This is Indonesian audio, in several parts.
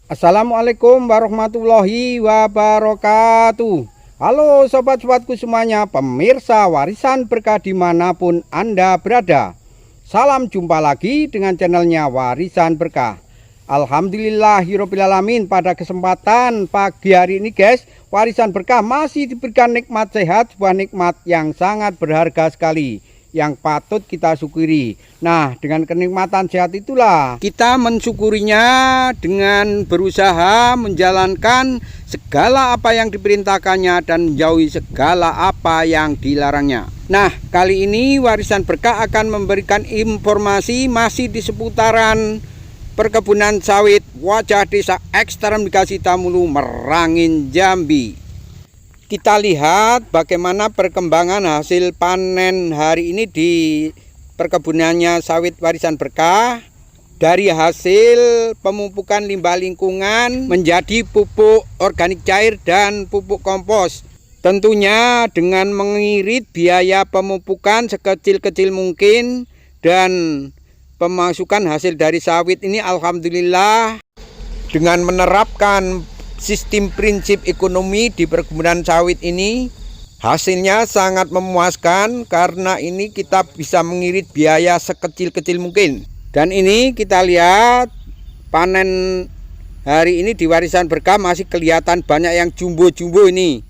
Assalamualaikum warahmatullahi wabarakatuh. Halo sobat-sobatku semuanya, pemirsa Warisan Berkah dimanapun Anda berada. Salam jumpa lagi dengan channelnya Warisan Berkah. Alhamdulillahirobbilalamin, pada kesempatan pagi hari ini guys, Warisan Berkah masih diberikan nikmat sehat, sebuah nikmat yang sangat berharga sekali, yang patut kita syukuri. Nah, dengan kenikmatan sehat itulah kita mensyukurinya dengan berusaha menjalankan segala apa yang diperintahkannya dan menjauhi segala apa yang dilarangnya. Nah, kali ini Warisan Berkah akan memberikan informasi masih di seputaran perkebunan sawit Wajah Desa Ekstrem Dikasih Tamulu, Merangin, Jambi. Kita lihat bagaimana perkembangan hasil panen hari ini di perkebunannya sawit Warisan Berkah, dari hasil pemupukan limbah lingkungan menjadi pupuk organik cair dan pupuk kompos. Tentunya dengan mengirit biaya pemupukan sekecil-kecil mungkin, dan pemasukan hasil dari sawit ini alhamdulillah dengan menerapkan sistem prinsip ekonomi di perkebunan sawit ini, hasilnya sangat memuaskan karena ini kita bisa mengirit biaya sekecil-kecil mungkin. Dan ini kita lihat panen hari ini di Warisan Berkah masih kelihatan banyak yang jumbo-jumbo ini.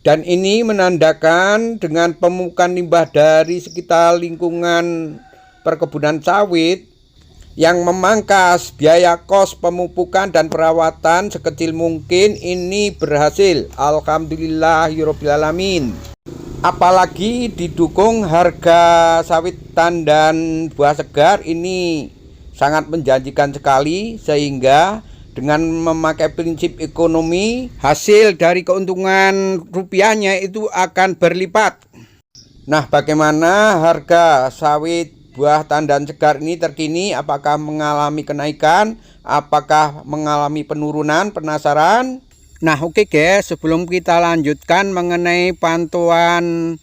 Dan ini menandakan dengan pemupukan limbah dari sekitar lingkungan perkebunan sawit yang memangkas biaya kos pemupukan dan perawatan sekecil mungkin ini berhasil. Alhamdulillahirobbilalamin. Apalagi didukung harga sawitan dan buah segar ini sangat menjanjikan sekali, sehingga dengan memakai prinsip ekonomi, hasil dari keuntungan rupiahnya itu akan berlipat. Nah, bagaimana harga sawit buah tandan segar ini terkini? Apakah mengalami kenaikan? Apakah mengalami penurunan? Penasaran? Nah, oke guys, sebelum kita lanjutkan mengenai pantauan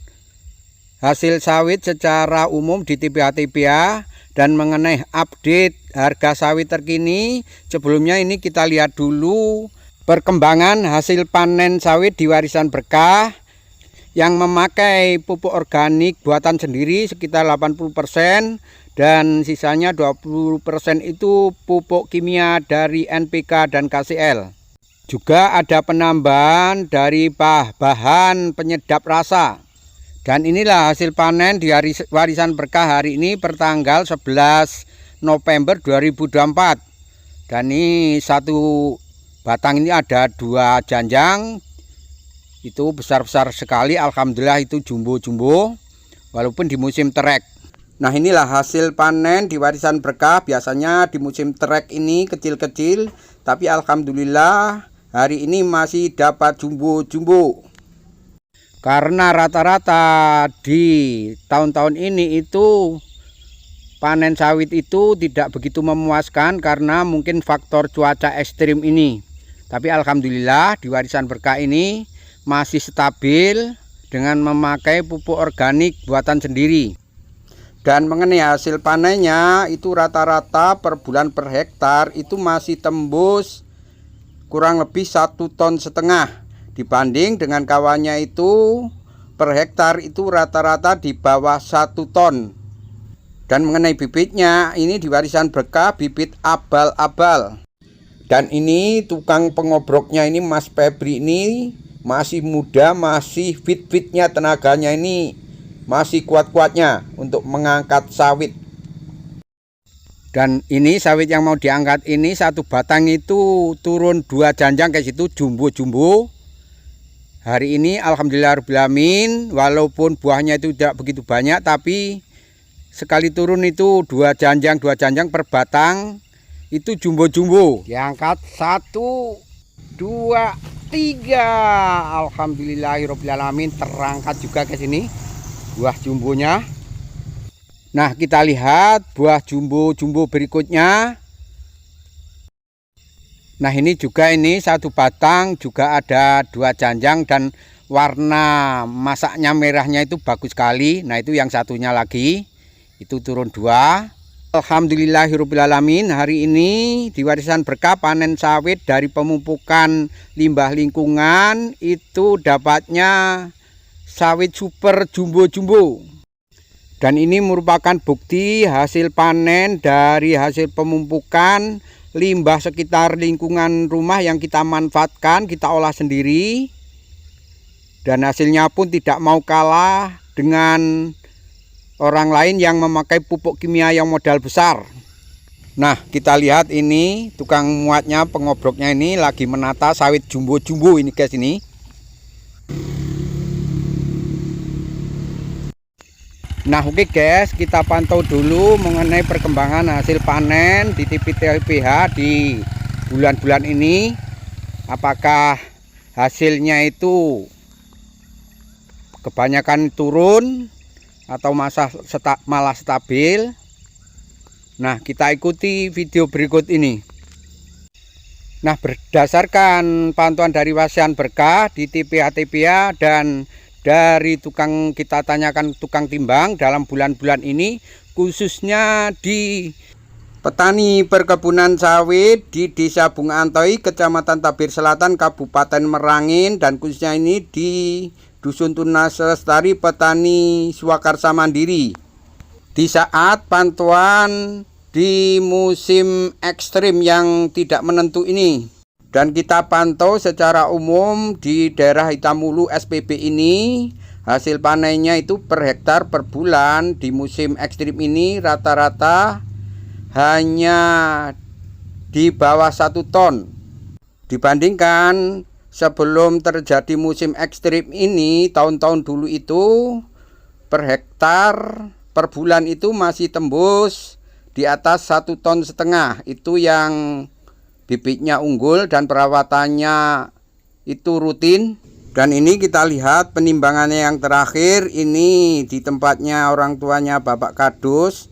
hasil sawit secara umum di TPA dan mengenai update harga sawit terkini, sebelumnya ini kita lihat dulu perkembangan hasil panen sawit di Warisan Berkah yang memakai pupuk organik buatan sendiri sekitar 80%, dan sisanya 20% itu pupuk kimia dari NPK dan KCL. Juga ada penambahan dari bahan penyedap rasa. Dan inilah hasil panen di Warisan Berkah hari ini pertanggal 11 November 2024. Dan ini satu batang ini ada 2 janjang. Itu besar-besar sekali, alhamdulillah itu jumbo-jumbo walaupun di musim trek. Nah, inilah hasil panen di Warisan Berkah. Biasanya di musim trek ini kecil-kecil, tapi alhamdulillah hari ini masih dapat jumbo-jumbo. Karena rata-rata di tahun-tahun ini itu panen sawit itu tidak begitu memuaskan karena mungkin faktor cuaca ekstrim ini. Tapi alhamdulillah di Warisan Berkah ini masih stabil dengan memakai pupuk organik buatan sendiri. Dan mengenai hasil panennya itu rata-rata per bulan per hektar itu masih tembus kurang lebih 1,5 ton, dibanding dengan kawannya itu per hektar itu rata-rata di bawah 1 ton. Dan mengenai bibitnya, ini di Warisan Berkah bibit abal-abal. Dan ini tukang pengobroknya ini Mas Febri ini masih muda, masih fit-fitnya, tenaganya ini masih kuat-kuatnya untuk mengangkat sawit. Dan ini sawit yang mau diangkat ini satu batang itu turun 2 janjang kayak situ, jumbo-jumbo. Hari ini alhamdulillahirobbilalamin, walaupun buahnya itu tidak begitu banyak, tapi sekali turun itu 2 janjang per batang itu jumbo-jumbo. Diangkat 1, 2, 3, alhamdulillahirobbilalamin, terangkat juga ke sini buah jumbonya. Nah, kita lihat buah jumbo-jumbo berikutnya. Nah, ini juga ini satu batang juga ada 2 janjang dan warna masaknya merahnya itu bagus sekali. Nah, itu yang satunya lagi itu turun 2. Alhamdulillahirrabbilalamin, hari ini di warisan berkah panen sawit dari pemupukan limbah lingkungan itu dapatnya sawit super jumbo-jumbo. Dan ini merupakan bukti hasil panen dari hasil pemupukan limbah sekitar lingkungan rumah yang kita manfaatkan, kita olah sendiri. Dan hasilnya pun tidak mau kalah dengan orang lain yang memakai pupuk kimia yang modal besar. Nah, kita lihat ini tukang muatnya, pengobroknya ini lagi menata sawit jumbo-jumbo ini guys ini. Nah, oke guys, kita pantau dulu mengenai perkembangan hasil panen di TPH di bulan-bulan ini. Apakah hasilnya itu kebanyakan turun atau malah stabil? Nah, kita ikuti video berikut ini. Nah, berdasarkan pantauan dari warisan berkah di TPH dan dari kita tanyakan tukang timbang dalam bulan-bulan ini, khususnya di petani perkebunan sawit di Desa Bunga Antoi, Kecamatan Tabir Selatan, Kabupaten Merangin, dan khususnya ini di Dusun Tunas Lestari Petani Swakarsa Mandiri. Di saat pantauan di musim ekstrim yang tidak menentu ini, dan kita pantau secara umum di daerah Hitamulu SPB ini, hasil panennya itu per hektar per bulan di musim ekstrim ini rata-rata hanya di bawah 1 ton. Dibandingkan sebelum terjadi musim ekstrim ini, tahun-tahun dulu itu per hektar per bulan itu masih tembus di atas 1,5 ton. Itu yang bibitnya unggul dan perawatannya itu rutin. Dan ini kita lihat penimbangannya yang terakhir ini di tempatnya orang tuanya Bapak Kadus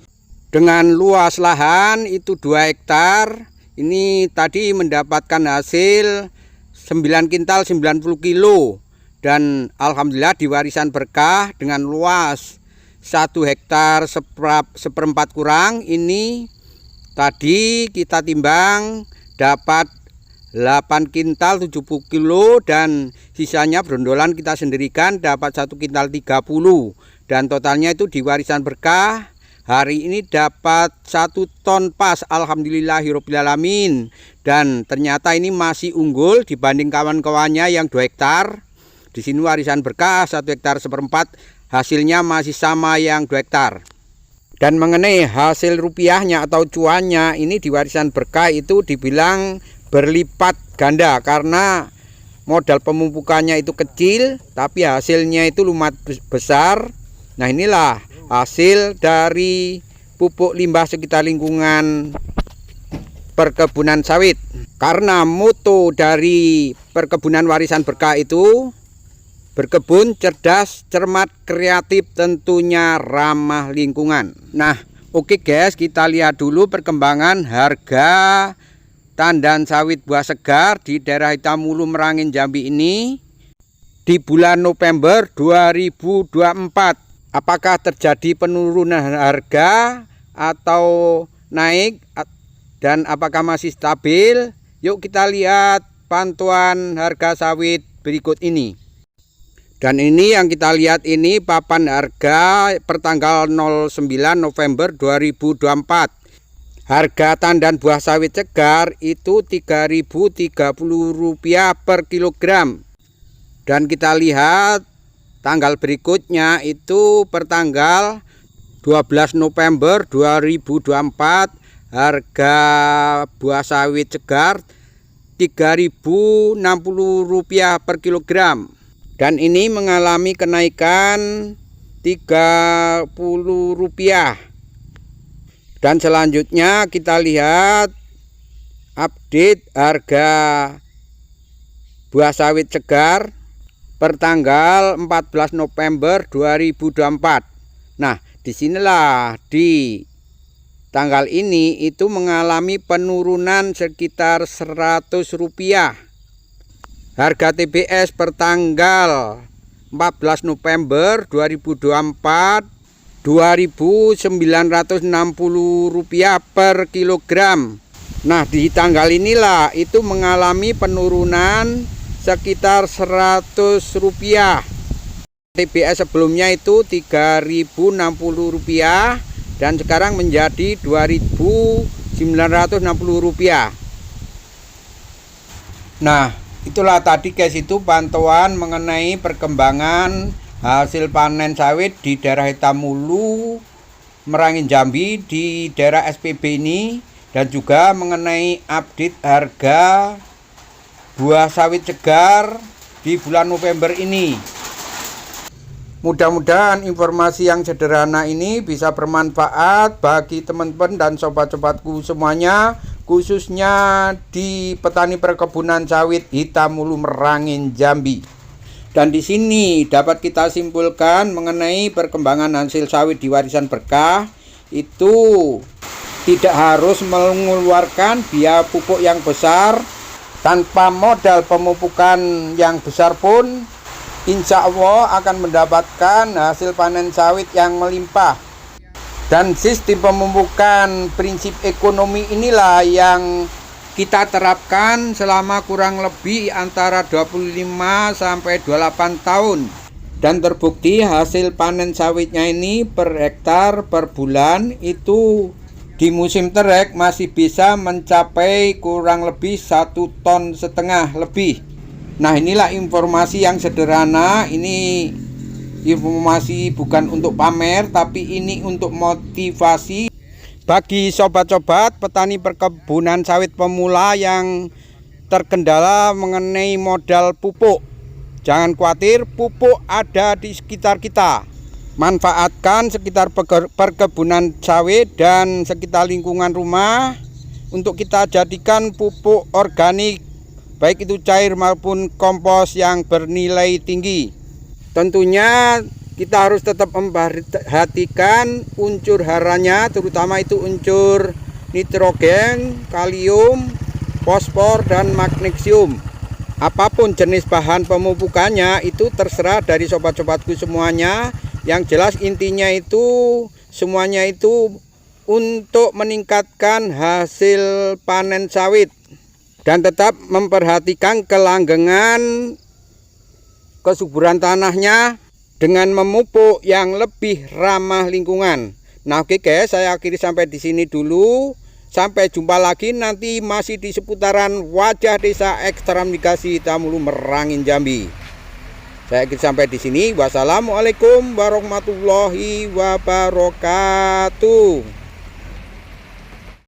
dengan luas lahan itu 2 hektar. Ini tadi mendapatkan hasil 9 kintal 90 kilo, dan alhamdulillah di warisan berkah dengan luas 1 hektar seperempat kurang ini tadi kita timbang dapat 8 kintal 70 kilo, dan sisanya brondolan kita sendirikan dapat 1 kintal 30, dan totalnya itu di warisan berkah hari ini dapat 1 ton pas, alhamdulillahirrabbilalamin. Dan ternyata ini masih unggul dibanding kawan-kawannya yang 2 hektar. Di sini warisan berkah 1 hektar seperempat, hasilnya masih sama yang 2 hektar. Dan mengenai hasil rupiahnya atau cuannya, ini di warisan berkah itu dibilang berlipat ganda karena modal pemupukannya itu kecil tapi hasilnya itu lumayan besar. Nah, inilah hasil dari pupuk limbah sekitar lingkungan perkebunan sawit. Karena moto dari perkebunan warisan berkah itu berkebun cerdas, cermat, kreatif, tentunya ramah lingkungan. Nah, oke guys, kita lihat dulu perkembangan harga tandan sawit buah segar di daerah Hitamulu Merangin Jambi ini di bulan November 2024. Apakah terjadi penurunan harga atau naik, dan apakah masih stabil? Yuk kita lihat pantauan harga sawit berikut ini. Dan ini yang kita lihat ini papan harga per tanggal 09 November 2024. Harga tandan buah sawit segar itu Rp3.030 per kilogram. Dan kita lihat tanggal berikutnya itu per tanggal 12 November 2024, harga buah sawit segar Rp3.060 per kilogram. Dan ini mengalami kenaikan Rp30. Dan selanjutnya kita lihat update harga buah sawit segar per tanggal 14 November 2024. Nah, disinilah di tanggal ini itu mengalami penurunan sekitar Rp100. Harga TBS per tanggal 14 November 2024 Rp2.960 per kilogram. Nah, di tanggal inilah itu mengalami penurunan sekitar Rp100. TBS sebelumnya itu Rp3.060 dan sekarang menjadi Rp2.960. Nah, itulah tadi guys, itu pantauan mengenai perkembangan hasil panen sawit di daerah Hitamulu, Merangin Jambi, di daerah SPB ini, dan juga mengenai update harga buah sawit segar di bulan November ini. Mudah-mudahan informasi yang sederhana ini bisa bermanfaat bagi teman-teman dan sobat-sobatku semuanya, khususnya di petani perkebunan sawit Hitamulu, Merangin Jambi. Dan di sini dapat kita simpulkan mengenai perkembangan hasil sawit di warisan berkah itu tidak harus mengeluarkan biaya pupuk yang besar. Tanpa modal pemupukan yang besar pun insya Allah akan mendapatkan hasil panen sawit yang melimpah. Dan sistem pemupukan prinsip ekonomi inilah yang kita terapkan selama kurang lebih antara 25 sampai 28 tahun. Dan terbukti hasil panen sawitnya ini per hektar per bulan itu di musim terek masih bisa mencapai kurang lebih 1,5 ton lebih. Nah, inilah informasi yang sederhana. Ini informasi bukan untuk pamer, tapi ini untuk motivasi bagi sobat-sobat petani perkebunan sawit pemula yang terkendala mengenai modal pupuk. Jangan khawatir, pupuk ada di sekitar kita. Manfaatkan sekitar perkebunan sawit dan sekitar lingkungan rumah untuk kita jadikan pupuk organik, baik itu cair maupun kompos yang bernilai tinggi. Tentunya kita harus tetap memperhatikan unsur haranya, terutama itu unsur nitrogen, kalium, fosfor, dan magnesium. Apapun jenis bahan pemupukannya itu terserah dari sobat-sobatku semuanya. Yang jelas intinya itu semuanya itu untuk meningkatkan hasil panen sawit. Dan tetap memperhatikan kelanggengan kesuburan tanahnya dengan memupuk yang lebih ramah lingkungan. Nah, oke guys, saya akhiri sampai di sini dulu. Sampai jumpa lagi nanti masih di seputaran wajah desa ekstrem migrasi Hitamulu, Merangin Jambi. Saya akhiri sampai di sini. Wassalamualaikum warahmatullahi wabarakatuh.